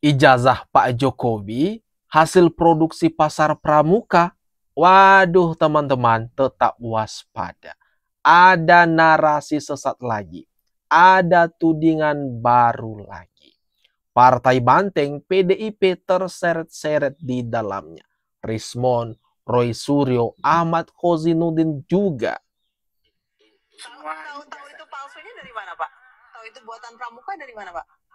Ijazah Pak Jokowi hasil produksi pasar pramuka. Waduh teman-teman, tetap waspada. Ada narasi sesat lagi. Ada tudingan baru lagi. Partai Banteng PDIP terseret-seret di dalamnya. Rismon, Roy Suryo, Ahmad Khozinuddin juga. Tahu itu palsunya dari mana, Pak? Tahu itu buatan pramuka dari mana, Pak?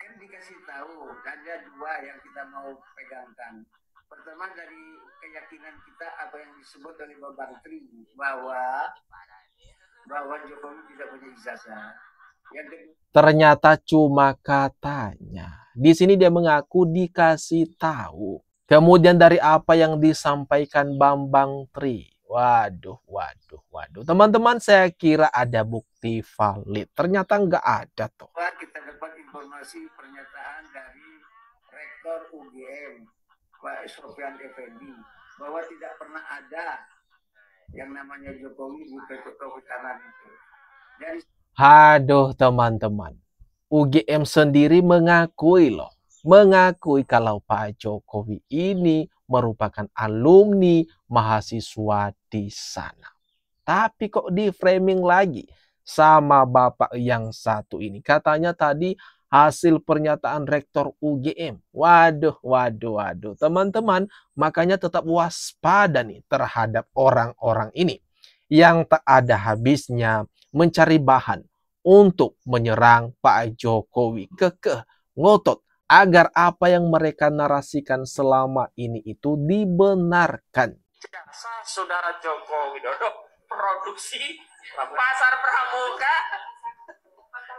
Kan dikasih tahu, ada dua yang kita mau pegangkan. Pertama dari keyakinan kita apa yang disebut oleh Bapak Tri bahwa Jokowi tidak punya ijazah. Ternyata cuma katanya. Di sini dia mengaku dikasih tahu. Kemudian dari apa yang disampaikan Bambang Tri. Waduh. Teman-teman, saya kira ada bukti valid. Ternyata nggak ada tuh. Kita dapat informasi pernyataan dari Rektor UGM, Pak Sofyan Effendi, bahwa tidak pernah ada yang namanya Jokowi di kehutanan itu. Jadi, aduh teman-teman, UGM sendiri mengakui kalau Pak Jokowi ini merupakan alumni mahasiswa di sana. Tapi kok di framing lagi sama bapak yang satu ini. Katanya tadi hasil pernyataan rektor UGM. Waduh. Teman-teman, makanya tetap waspada nih terhadap orang-orang ini yang tak ada habisnya mencari bahan untuk menyerang Pak Jokowi. Kekeh, ngotot agar apa yang mereka narasikan selama ini itu dibenarkan. Jasa Saudara Joko Widodo produksi pasar pramuka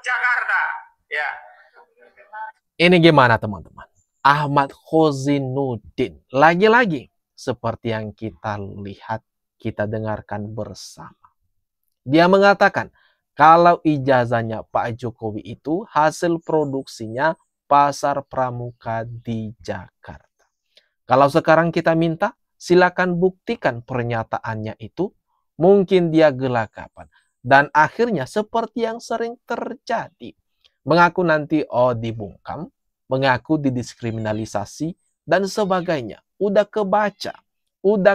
Jakarta. Ya. Ini gimana teman-teman? Ahmad Khozinuddin. Lagi-lagi seperti yang kita lihat, kita dengarkan bersama. Dia mengatakan kalau ijazahnya Pak Jokowi itu hasil produksinya pasar pramuka di Jakarta. Kalau sekarang kita minta, silakan buktikan pernyataannya itu. Mungkin dia gelagapan. Dan akhirnya seperti yang sering terjadi. Mengaku nanti dibungkam, mengaku didiskriminalisasi, dan sebagainya. Udah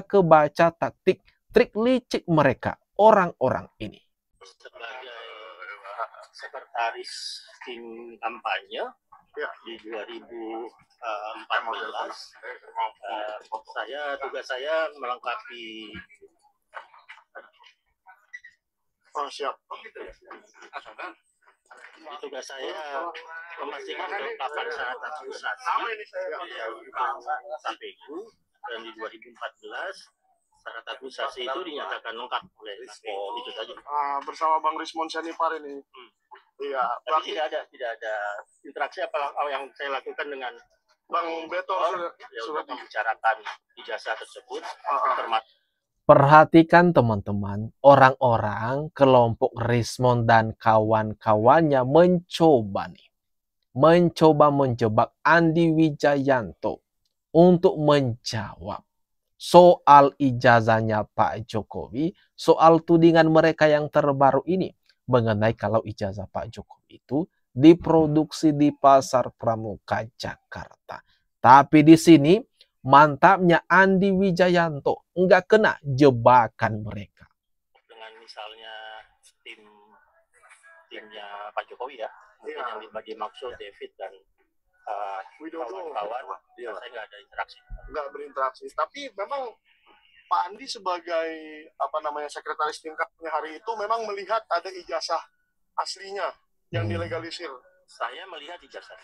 kebaca taktik, trik licik mereka, orang-orang ini. Sebagai sekretaris tim kampanye di 2014, tugas saya melengkapi tugas saya memastikan kelengkapan syarat administrasi KPU, dan di 2014 syarat administrasi itu dinyatakan lengkap oleh KPU. Itu saja. Bersama Bang Rismon Sanipar ini. Iya. Tapi tidak ada interaksi apa yang saya lakukan dengan Bang Beto sudah membicarakan ijazah tersebut, termasuk. Perhatikan teman-teman, orang-orang kelompok Rismon dan kawan-kawannya mencoba menjebak Andi Wijayanto untuk menjawab soal ijazahnya Pak Jokowi, soal tudingan mereka yang terbaru ini mengenai kalau ijazah Pak Jokowi itu diproduksi di Pasar Pramuka Jakarta. Tapi di sini mantapnya Andi Wijayanto nggak kena jebakan mereka. Dengan misalnya timnya Pak Jokowi ya, mungkin yang dimaksud David dan kawan-kawan, saya nggak ada interaksi. Nggak berinteraksi. Tapi memang Pak Andi sebagai sekretaris tim kampanye hari itu memang melihat ada ijazah aslinya yang dilegalisir. Saya melihat ijazah.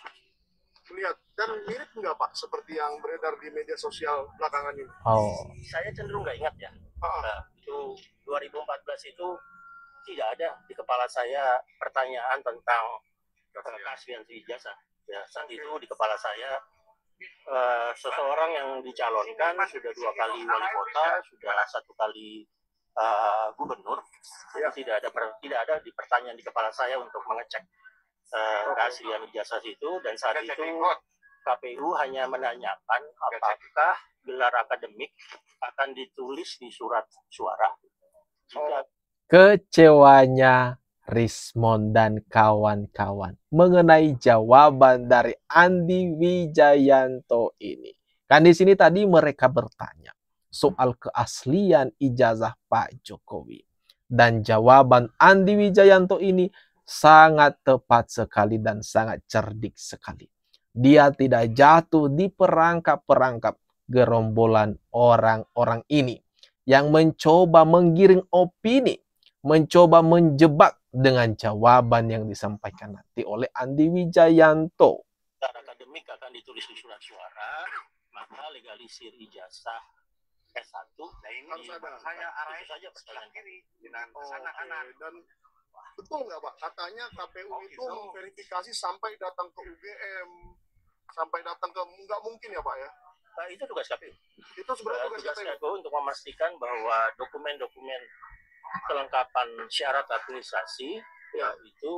Melihat, dan mirip nggak Pak seperti yang beredar di media sosial belakangan ini? Saya cenderung nggak ingat ya. Itu 2014 itu tidak ada di kepala saya pertanyaan tentang keaslian ijazah. Ya, saat itu di kepala saya seseorang yang dicalonkan sudah 2 kali wali kota, sudah 1 kali gubernur. Tidak ada di pertanyaan di kepala saya untuk mengecek keaslian ijazah itu, dan saat itu KPU hanya menanyakan apakah gelar akademik akan ditulis di surat suara. Kecewanya Rismond dan kawan-kawan mengenai jawaban dari Andi Wijayanto ini. Kan di sini tadi mereka bertanya soal keaslian ijazah Pak Jokowi. Dan jawaban Andi Wijayanto ini sangat tepat sekali dan sangat cerdik sekali. Dia tidak jatuh di perangkap-perangkap gerombolan orang-orang ini yang mencoba menggiring opini, mencoba menjebak dengan jawaban yang disampaikan nanti oleh Andi Wijayanto. Secara akademik akan ditulis di surat suara, maka legalisir ijazah S1 Nah, ini harus ada. hanya arahnya saja perjalanan kiri dengan kesana-sana. Dan betul nggak Pak? Katanya KPU itu memverifikasi sampai datang ke UGM, sampai datang ke, nggak mungkin ya Pak ya? Itu tugas KPU. Itu sebenarnya tugas KPU untuk memastikan bahwa dokumen-dokumen kelengkapan syarat administrasi ya itu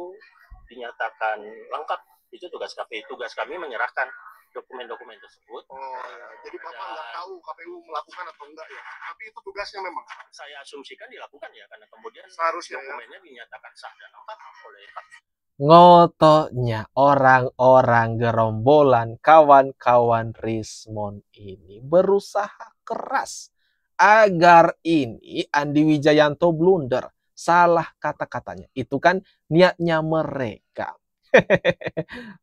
dinyatakan lengkap. Itu tugas KPU. Tugas kami menyerahkan dokumen-dokumen tersebut. Oh ya, jadi Bapak nggak tahu KPU melakukan atau enggak ya? Tapi itu tugasnya memang. Saya asumsikan dilakukan ya, karena kemudian seharusnya dokumennya dinyatakan sah dan lengkap oleh KPU. Ngotonya orang-orang gerombolan kawan-kawan Rismond ini berusaha keras agar ini Andi Wijayanto blunder. Salah kata-katanya. Itu kan niatnya mereka.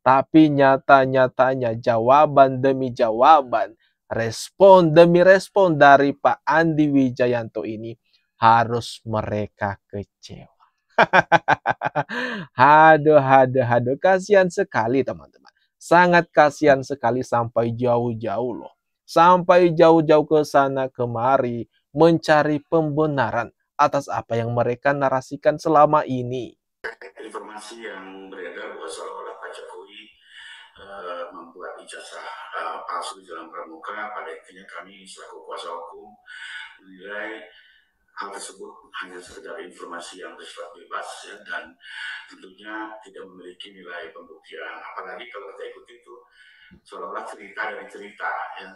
Tapi nyata-nyatanya jawaban demi jawaban, respon demi respon dari Pak Andi Wijayanto ini harus mereka kecewa. Haduh, kasihan sekali teman-teman. Sangat kasihan sekali sampai jauh-jauh loh. Sampai jauh-jauh ke sana kemari mencari pembenaran atas apa yang mereka narasikan selama ini. Informasi yang beredar bahwa seolah-olah Pak Jokowi membuat ijazah palsu di dalam pramuka. Pada intinya kami selaku kuasa hukum menilai hal tersebut hanya sekedar informasi yang bersifat bebas ya, dan tentunya tidak memiliki nilai pembuktian. Apalagi kalau kita ikut itu seolah-olah cerita dari cerita ya.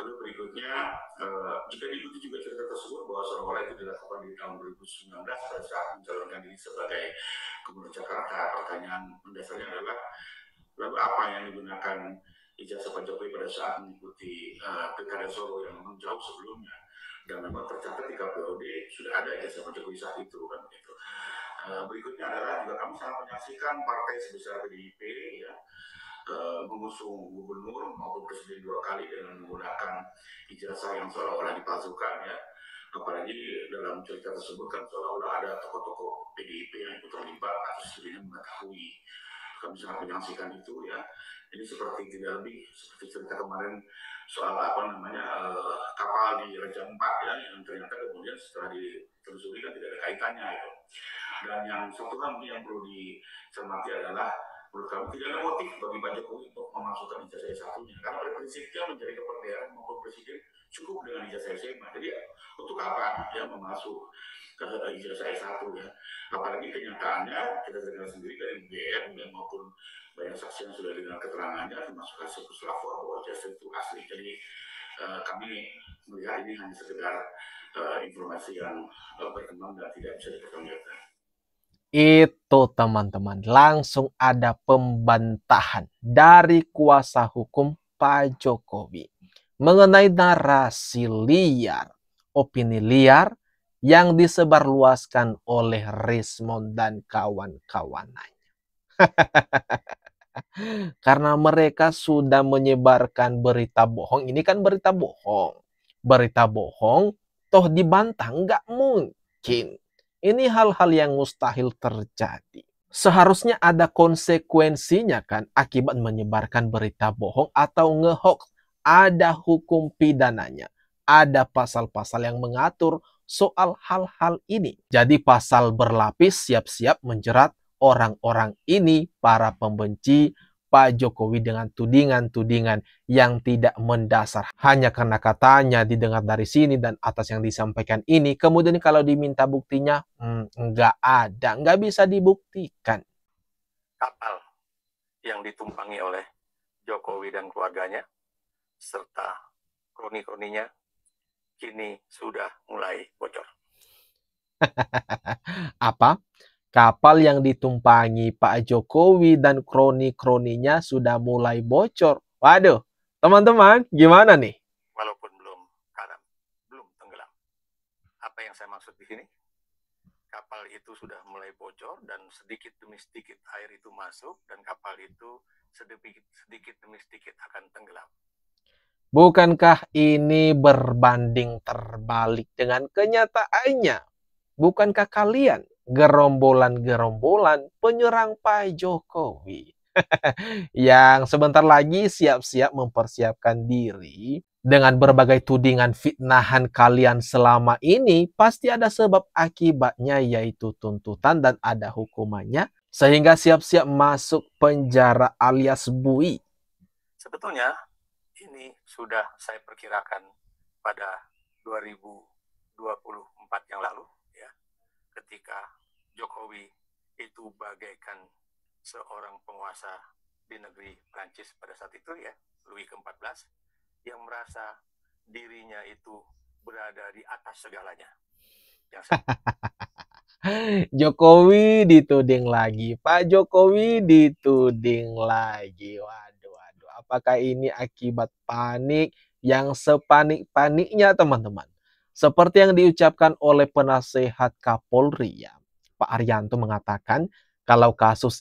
Lalu berikutnya jika diikuti juga cerita tersebut bahwa seolah-olah itu dilakukan di tahun 2019 pada saat mencalonkan diri sebagai Gubernur Jakarta, pertanyaan mendasarnya adalah lalu apa yang digunakan ijazah Pak Jokowi pada saat mengikuti Pilkada Solo yang memang jauh sebelumnya, dan memang tercatat di KPOD sudah ada ijazah Pak Jokowi saat itu kan begitu. Berikutnya adalah juga kami sangat menyaksikan partai sebesar PDIP ya mengusung gubernur maupun presiden 2 kali dengan menggunakan ijazah yang seolah-olah dipalsukan ya. Apalagi dalam cerita tersebut kan seolah-olah ada tokoh-tokoh PDIP yang ikut terlibat atau setidaknya mengetahui. Kami sangat menyaksikan itu ya. Ini seperti tidak lebih seperti cerita kemarin soal kapal di Raja Empat ya, yang ternyata kemudian setelah ditelusuri kan tidak ada kaitannya itu. Dan yang satu hal yang perlu dicermati adalah menurut kami tidak ada motif bagi Pak Jokowi untuk memasukkan ijazah S1-nya, karena pada prinsipnya menjadi kepala maupun presiden cukup dengan ijazah SMA. Jadi untuk apa yang memasuk ke ijazah S1 ya? Apalagi kenyataannya kita dengar sendiri dari UGM dan maupun banyak saksi yang sudah dengar keterangannya termasuk hasil puslapor bahwa ijazah itu asli. Jadi kami melihat ini hanya sekedar informasi yang berkembang dan tidak bisa dipertanggungjawabkan. Itu teman-teman, langsung ada pembantahan dari kuasa hukum Pak Jokowi mengenai narasi liar, opini liar yang disebarluaskan oleh Rismond dan kawan-kawannya. Karena mereka sudah menyebarkan berita bohong. Ini kan berita bohong. Berita bohong, toh dibantah. Nggak mungkin. Ini hal-hal yang mustahil terjadi. Seharusnya ada konsekuensinya kan akibat menyebarkan berita bohong atau ngehoax. Ada hukum pidananya. Ada pasal-pasal yang mengatur soal hal-hal ini. Jadi pasal berlapis siap-siap menjerat orang-orang ini, para pembenci Pak Jokowi dengan tudingan-tudingan yang tidak mendasar. Hanya karena katanya didengar dari sini dan atas yang disampaikan ini, kemudian kalau diminta buktinya, nggak ada, nggak bisa dibuktikan. Kapal yang ditumpangi oleh Jokowi dan keluarganya, serta kroni-kroninya, kini sudah mulai bocor. Apa? Kapal yang ditumpangi Pak Jokowi dan kroni-kroninya sudah mulai bocor. Waduh, teman-teman, gimana nih? Walaupun belum tenggelam. Apa yang saya maksud di sini? Kapal itu sudah mulai bocor dan sedikit demi sedikit air itu masuk dan kapal itu sedikit demi sedikit akan tenggelam. Bukankah ini berbanding terbalik dengan kenyataannya? Bukankah kalian gerombolan-gerombolan penyerang Pak Jokowi yang sebentar lagi siap-siap mempersiapkan diri dengan berbagai tudingan fitnahan kalian selama ini? Pasti ada sebab akibatnya, yaitu tuntutan dan ada hukumannya, sehingga siap-siap masuk penjara alias bui. Sebetulnya ini sudah saya perkirakan pada 2024 yang lalu, ya, ketika Jokowi itu bagaikan seorang penguasa di negeri Prancis pada saat itu, ya, Louis ke-14, yang merasa dirinya itu berada di atas segalanya. Jokowi dituding lagi, Pak Jokowi dituding lagi. Waduh, apakah ini akibat panik yang sepanik-paniknya, teman-teman? Seperti yang diucapkan oleh penasehat Kapolri, ya, Pak Arianto mengatakan kalau kasus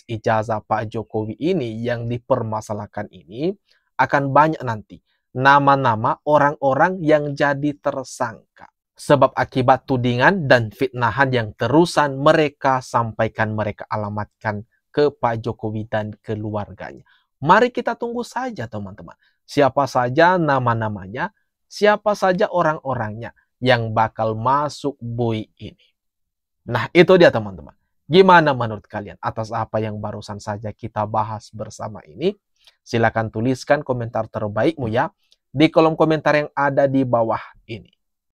ijazah Pak Jokowi ini yang dipermasalahkan ini akan banyak nanti nama-nama orang-orang yang jadi tersangka. Sebab akibat tudingan dan fitnahan yang terusan mereka sampaikan, mereka alamatkan ke Pak Jokowi dan keluarganya. Mari kita tunggu saja, teman-teman. Siapa saja nama-namanya, siapa saja orang-orangnya yang bakal masuk bui ini. Nah, itu dia, teman-teman. Gimana menurut kalian atas apa yang barusan saja kita bahas bersama ini? Silakan tuliskan komentar terbaikmu, ya, di kolom komentar yang ada di bawah ini.